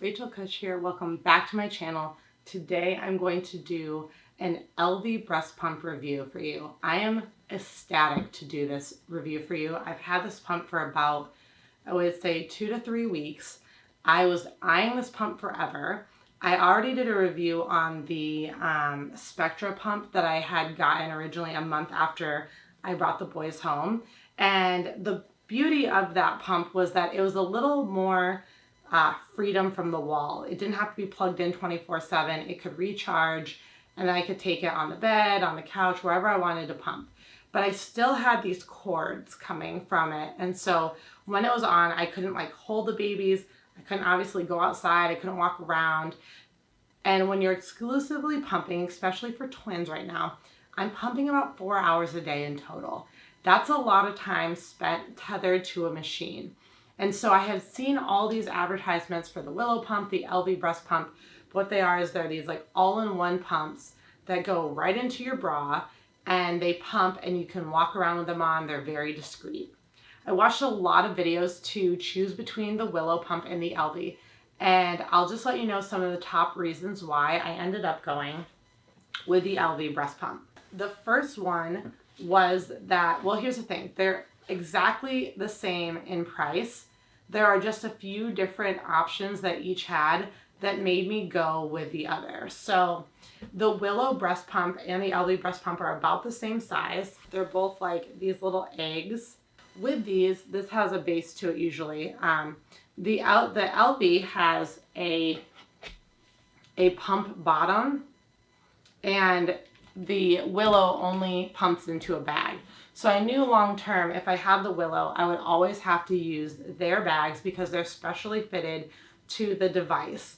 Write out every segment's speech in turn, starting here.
Rachel Kush here. Welcome back to my channel. Today I'm going to do an Elvie breast pump review for you. I am ecstatic to do this review for you. I've had this pump for about, I would say 2 to 3 weeks. I was eyeing this pump forever. I already did a review on the Spectra pump that I had gotten originally a month after I brought the boys home. And the beauty of that pump was that it was a little more freedom from the wall. It didn't have to be plugged in 24/7. It could recharge and I could take it on the bed, on the couch, wherever I wanted to pump. But I still had these cords coming from it. And so when it was on, I couldn't like hold the babies. I couldn't obviously go outside. I couldn't walk around. And when you're exclusively pumping, especially for twins right now, I'm pumping about 4 hours a day in total. That's a lot of time spent tethered to a machine. And so I have seen all these advertisements for the Willow pump, the Elvie breast pump. What they are is they're these like all-in-one pumps that go right into your bra and they pump and you can walk around with them on. They're very discreet. I watched a lot of videos to choose between the Willow pump and the Elvie. And I'll just let you know some of the top reasons why I ended up going with the Elvie breast pump. The first one was that, well, here's the thing. They're exactly the same in price. There are just a few different options that each had that made me go with the other. So the Willow breast pump and the Elvie breast pump are about the same size. They're both like these little eggs. With these, this has a base to it usually. The Elvie has a pump bottom and the Willow only pumps into a bag. So I knew long term, if I had the Willow, I would always have to use their bags because they're specially fitted to the device.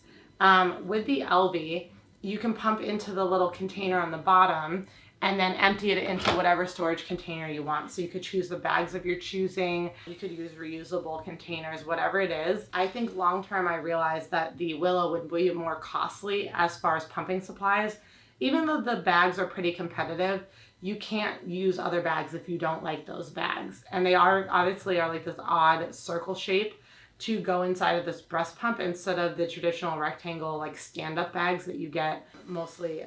With the Elvie, you can pump into the little container on the bottom and then empty it into whatever storage container you want. So you could choose the bags of your choosing. You could use reusable containers, whatever it is. I think long term, I realized that the Willow would be more costly as far as pumping supplies. Even though the bags are pretty competitive, you can't use other bags if you don't like those bags. And they are obviously like this odd circle shape to go inside of this breast pump instead of the traditional rectangle like stand-up bags that you get mostly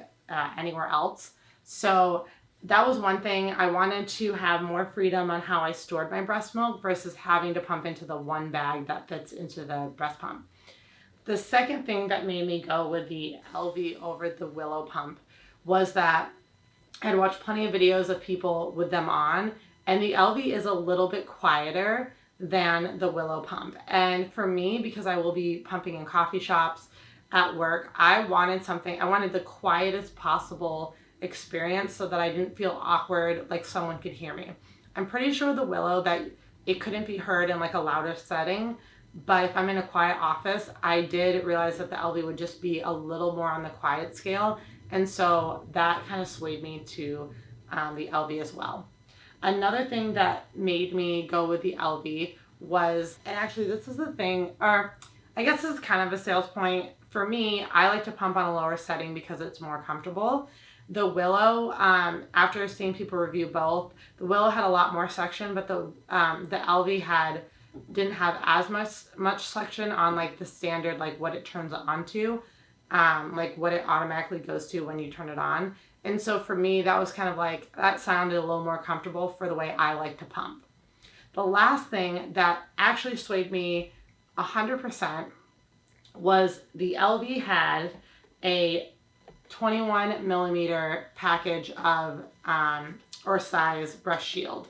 anywhere else. So that was one thing. I wanted to have more freedom on how I stored my breast milk versus having to pump into the one bag that fits into the breast pump. The second thing that made me go with the Elvie over the Willow pump was that I'd watched plenty of videos of people with them on, and the Elvie is a little bit quieter than the Willow pump. And for me, because I will be pumping in coffee shops, at work, I wanted the quietest possible experience so that I didn't feel awkward, like someone could hear me. I'm pretty sure with the Willow that it couldn't be heard in like a louder setting, but if I'm in a quiet office, I did realize that the Elvie would just be a little more on the quiet scale. And so that kind of swayed me to the Elvie as well. Another thing that made me go with the Elvie was, and actually this is the thing, or I guess this is kind of a sales point. For me, I like to pump on a lower setting because it's more comfortable. The Willow, after seeing people review both, the Willow had a lot more suction, but the Elvie didn't have as much suction on like the standard, like what it turns onto. Like what it automatically goes to when you turn it on. And so for me, that was kind of like, that sounded a little more comfortable for the way I like to pump. The last thing that actually swayed me 100% was the Elvie had a 21 millimeter package of, or size breast shield.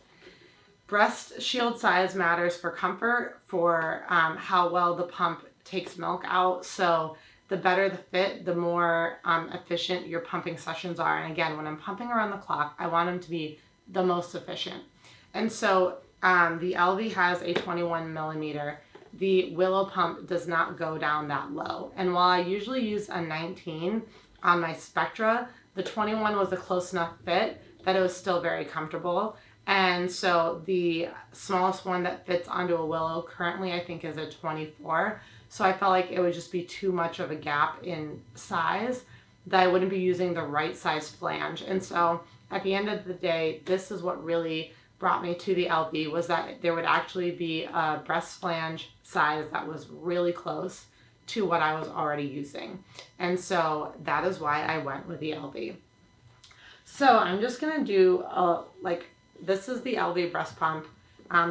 Breast shield size matters for comfort, for how well the pump takes milk out. So the better the fit, the more efficient your pumping sessions are. And again, when I'm pumping around the clock, I want them to be the most efficient. And so the Elvie has a 21 millimeter. The Willow pump does not go down that low. And while I usually use a 19 on my Spectra, the 21 was a close enough fit that it was still very comfortable. And so the smallest one that fits onto a Willow currently, I think, is a 24. So I felt like it would just be too much of a gap in size that I wouldn't be using the right size flange. And so at the end of the day, this is what really brought me to the Elvie, was that there would actually be a breast flange size that was really close to what I was already using. And so that is why I went with the Elvie. So I'm just gonna do this is the Elvie Breast Pump.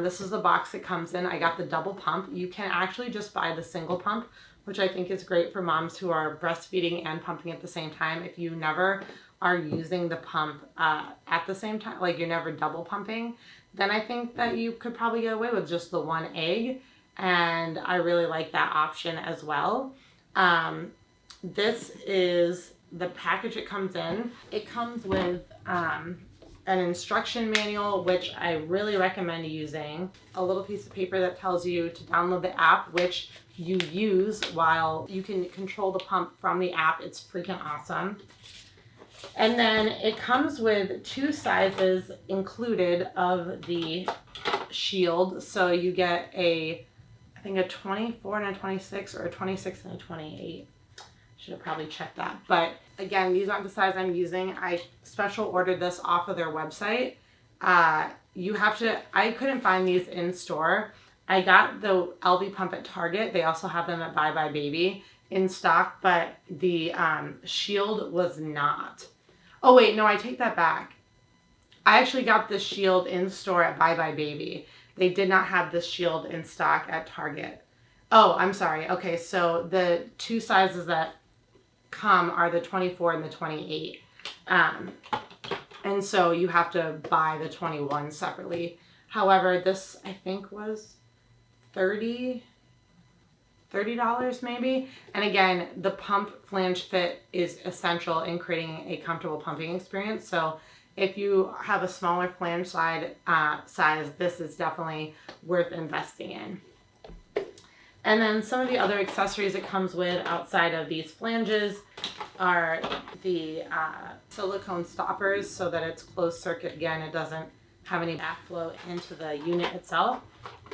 This is the box it comes in. I got the double pump. You can actually just buy the single pump, which I think is great for moms who are breastfeeding and pumping at the same time. If you never are using the pump at the same time, like you're never double pumping, then I think that you could probably get away with just the one egg. And I really like that option as well. This is the package it comes in. It comes with an instruction manual, which I really recommend using. A little piece of paper that tells you to download the app, which you use while you can control the pump from the app. It's freaking awesome. And then it comes with 2 sizes included of the shield. So you get I think a 24 and a 26 or a 26 and a 28. Should have probably checked that. But again, these aren't the size I'm using. I special ordered this off of their website. I couldn't find these in store. I got the Elvie pump at Target. They also have them at Bye Bye Baby in stock, but the shield was not. Oh wait, no, I take that back. I actually got this shield in store at Bye Bye Baby. They did not have this shield in stock at Target. Oh, I'm sorry. Okay, so the 2 sizes that come are the 24 and the 28. And so you have to buy the 21 separately. However, this I think was $30 maybe. And again, the pump flange fit is essential in creating a comfortable pumping experience. So if you have a smaller flange size, this is definitely worth investing in. And then some of the other accessories it comes with outside of these flanges are the silicone stoppers so that it's closed circuit. Again, it doesn't have any backflow into the unit itself.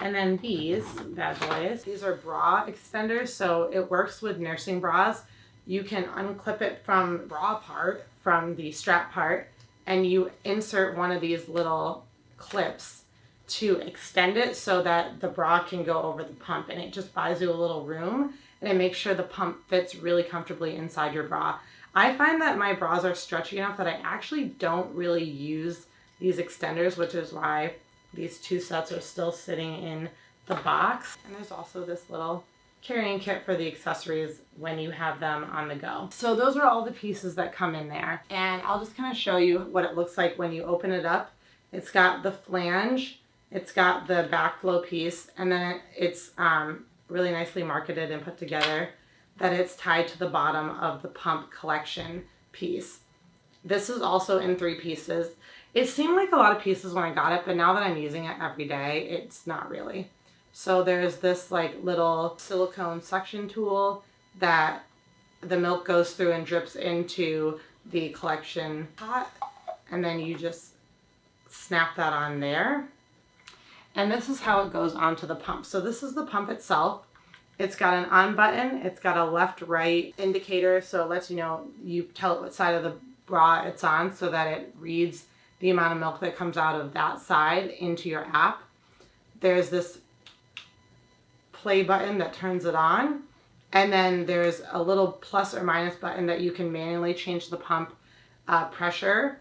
And then these bad boys, these are bra extenders. So it works with nursing bras. You can unclip it from bra part, from the strap part, and you insert one of these little clips to extend it so that the bra can go over the pump, and it just buys you a little room and it makes sure the pump fits really comfortably inside your bra. I find that my bras are stretchy enough that I actually don't really use these extenders, which is why these 2 sets are still sitting in the box. And there's also this little carrying kit for the accessories when you have them on the go. So those are all the pieces that come in there, and I'll just kind of show you what it looks like when you open it up. It's got the flange, it's got the backflow piece, and then it's really nicely marketed and put together that it's tied to the bottom of the pump collection piece. This is also in 3 pieces. It seemed like a lot of pieces when I got it, but now that I'm using it every day, it's not really. So there's this like little silicone suction tool that the milk goes through and drips into the collection pot, and then you just snap that on there. And this is how it goes onto the pump. So this is the pump itself. It's got an on button. It's got a left-right indicator, so it lets you know, you tell it what side of the bra it's on so that it reads the amount of milk that comes out of that side into your app. There's this play button that turns it on. And then there's a little plus or minus button that you can manually change the pump pressure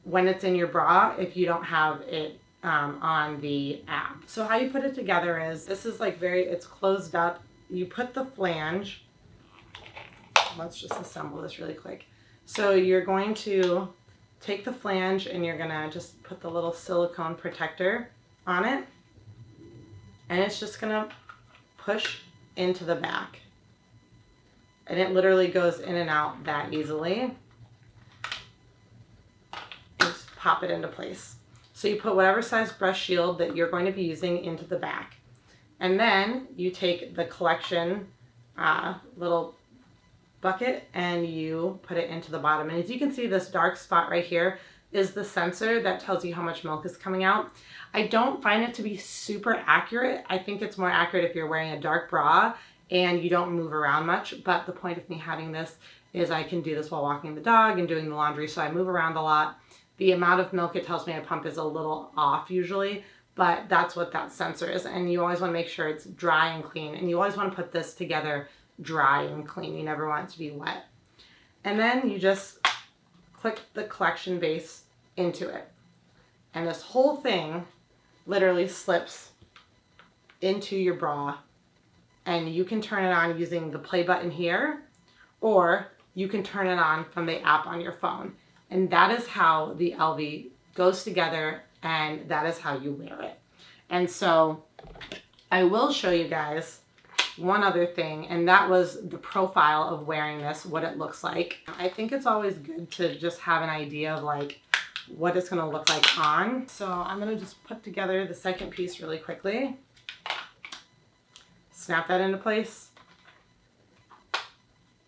when it's in your bra if you don't have it on the app. So how you put it together is, this is like it's closed up. You put the flange, let's just assemble this really quick. So you're going to take the flange and you're gonna just put the little silicone protector on it, and it's just gonna push into the back. And it literally goes in and out that easily. Just pop it into place. So you put whatever size breast shield that you're going to be using into the back. And then you take the collection little bucket and you put it into the bottom. And as you can see, this dark spot right here is the sensor that tells you how much milk is coming out. I don't find it to be super accurate. I think it's more accurate if you're wearing a dark bra and you don't move around much. But the point of me having this is I can do this while walking the dog and doing the laundry, so I move around a lot. The amount of milk it tells me I pump is a little off usually, but that's what that sensor is. And you always want to make sure it's dry and clean. And you always want to put this together dry and clean. You never want it to be wet. And then you just click the collection base into it. And this whole thing literally slips into your bra, and you can turn it on using the play button here, or you can turn it on from the app on your phone. And that is how the Elvie goes together, and that is how you wear it. And so I will show you guys one other thing, and that was the profile of wearing this, what it looks like. I think it's always good to just have an idea of like what it's gonna look like on. So I'm gonna just put together the second piece really quickly. Snap that into place.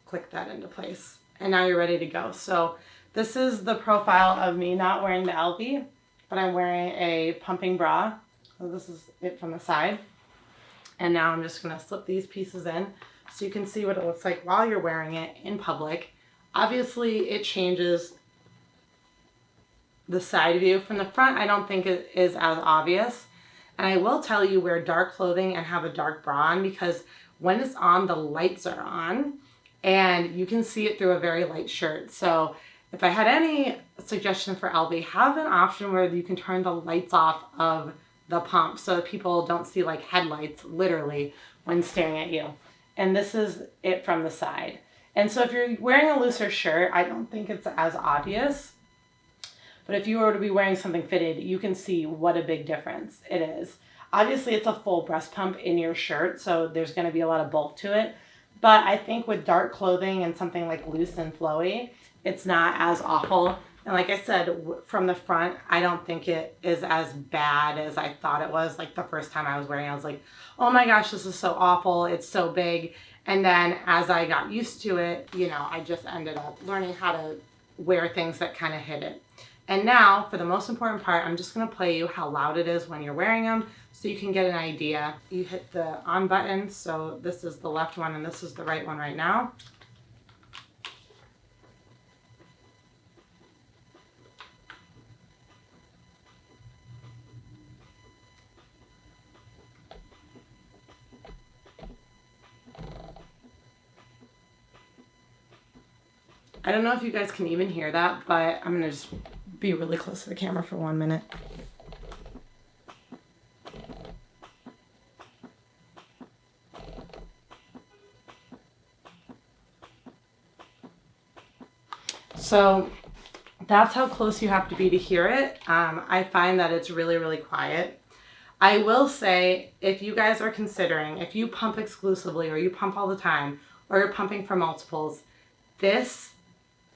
Click that into place. And now you're ready to go. So this is the profile of me not wearing the Elvie, but I'm wearing a pumping bra. So this is it from the side. And now I'm just gonna slip these pieces in so you can see what it looks like while you're wearing it in public. Obviously it changes the side view. From the front, I don't think it is as obvious. And I will tell you, wear dark clothing and have a dark bra on, because when it's on, the lights are on and you can see it through a very light shirt. So if I had any suggestion for Elvie, have an option where you can turn the lights off of the pump so that people don't see like headlights literally when staring at you. And this is it from the side. And so if you're wearing a looser shirt, I don't think it's as obvious. But if you were to be wearing something fitted, you can see what a big difference it is. Obviously, it's a full breast pump in your shirt, so there's going to be a lot of bulk to it. But I think with dark clothing and something like loose and flowy, it's not as awful. And like I said, from the front, I don't think it is as bad as I thought it was. Like the first time I was wearing it, I was like, oh my gosh, this is so awful. It's so big. And then as I got used to it, you know, I just ended up learning how to wear things that kind of hid it. And now, for the most important part, I'm just going to play you how loud it is when you're wearing them so you can get an idea. You hit the on button, so this is the left one and this is the right one right now. I don't know if you guys can even hear that, but I'm going to just be really close to the camera for 1 minute. So that's how close you have to be to hear it. I find that it's really, really quiet. I will say, if you guys are considering, if you pump exclusively or you pump all the time or you're pumping for multiples, this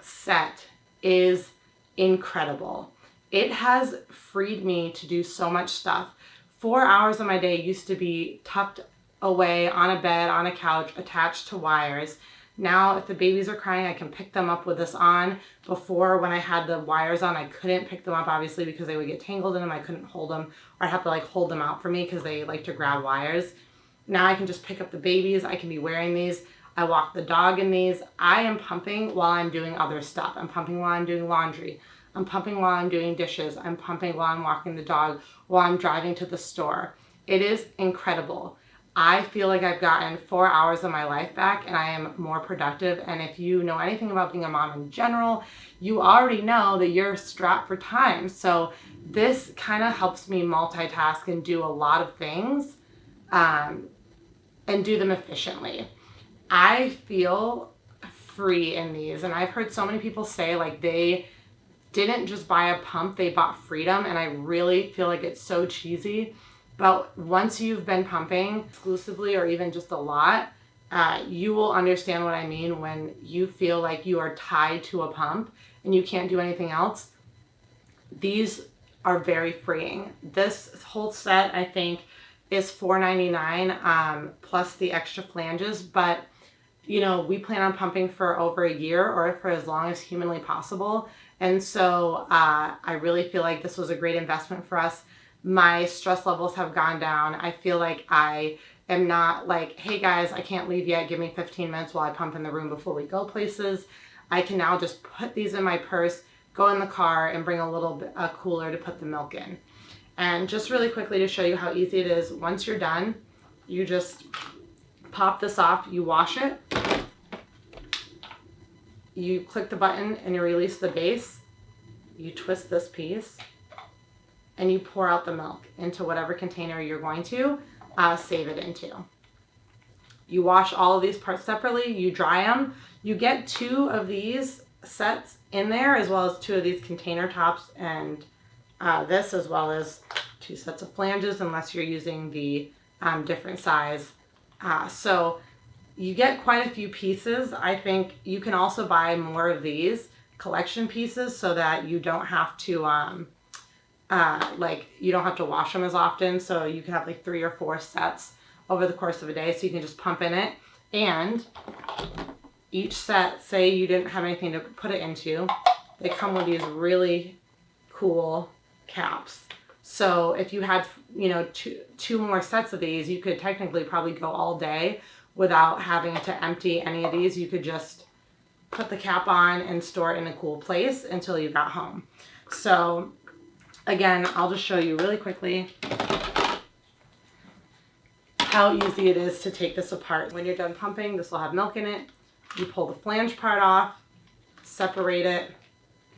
set is incredible. It has freed me to do so much stuff. 4 hours of my day used to be tucked away on a bed, on a couch, attached to wires. Now, if the babies are crying, I can pick them up with this on. Before, when I had the wires on, I couldn't pick them up, obviously, because they would get tangled in them. I couldn't hold them, or I'd have to like hold them out for me because they like to grab wires. Now I can just pick up the babies. I can be wearing these. I walk the dog in these. I am pumping while I'm doing other stuff. I'm pumping while I'm doing laundry. I'm pumping while I'm doing dishes. I'm pumping while I'm walking the dog, while I'm driving to the store. It is incredible. I feel like I've gotten 4 hours of my life back and I am more productive. And if you know anything about being a mom in general, you already know that you're strapped for time. So this kind of helps me multitask and do a lot of things and do them efficiently. I feel free in these, and I've heard so many people say like they didn't just buy a pump, they bought freedom, and I really feel like it's so cheesy. But once you've been pumping exclusively or even just a lot, you will understand what I mean when you feel like you are tied to a pump and you can't do anything else. These are very freeing. This whole set, I think, is $4.99 plus the extra flanges, but you know, we plan on pumping for over a year or for as long as humanly possible. And so I really feel like this was a great investment for us. My stress levels have gone down. I feel like I am not like, hey guys, I can't leave yet. Give me 15 minutes while I pump in the room before we go places. I can now just put these in my purse, go in the car, and bring a little bit cooler to put the milk in. And just really quickly to show you how easy it is, once you're done, you just pop this off, you wash it, you click the button and you release the base, you twist this piece, and you pour out the milk into whatever container you're going to save it into. You wash all of these parts separately, you dry them. You get 2 of these sets in there, as well as 2 of these container tops and this, as well as 2 sets of flanges, unless you're using the different size. So you get quite a few pieces. I think you can also buy more of these collection pieces so that you don't have to you don't have to wash them as often. So you can have like 3 or 4 sets over the course of a day, so you can just pump in it. And each set, say you didn't have anything to put it into, they come with these really cool caps. So if you had, two more sets of these, you could technically probably go all day without having to empty any of these. You could just put the cap on and store it in a cool place until you got home. So again, I'll just show you really quickly how easy it is to take this apart. When you're done pumping, this will have milk in it. You pull the flange part off, separate it,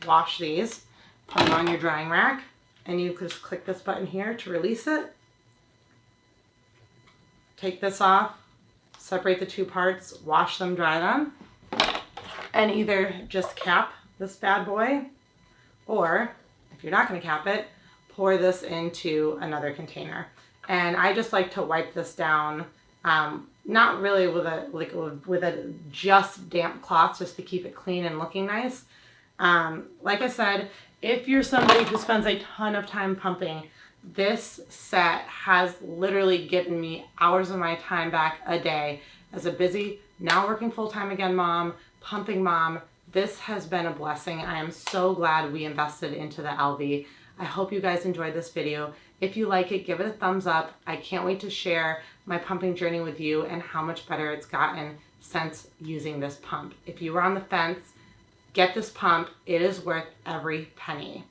wash these, put them on your drying rack, and you just click this button here to release it. Take this off, separate the 2 parts, wash them, dry them, and either just cap this bad boy, or if you're not going to cap it, pour this into another container. And I just like to wipe this down, not really with a just damp cloth, just to keep it clean and looking nice. Like I said, if you're somebody who spends a ton of time pumping, this set has literally given me hours of my time back a day as a busy, now working full-time again mom, pumping mom. This has been a blessing. I am so glad we invested into the Elvie. I hope you guys enjoyed this video. If you like it, give it a thumbs up. I can't wait to share my pumping journey with you and how much better it's gotten since using this pump. If you were on the fence, get this pump. It is worth every penny.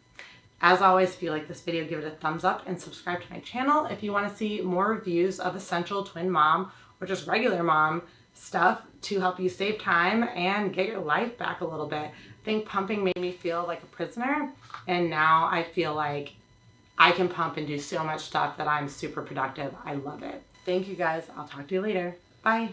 As always, if you like this video, give it a thumbs up and subscribe to my channel if you want to see more reviews of essential twin mom or just regular mom stuff to help you save time and get your life back a little bit. I think pumping made me feel like a prisoner, and now I feel like I can pump and do so much stuff that I'm super productive. I love it. Thank you guys. I'll talk to you later. Bye.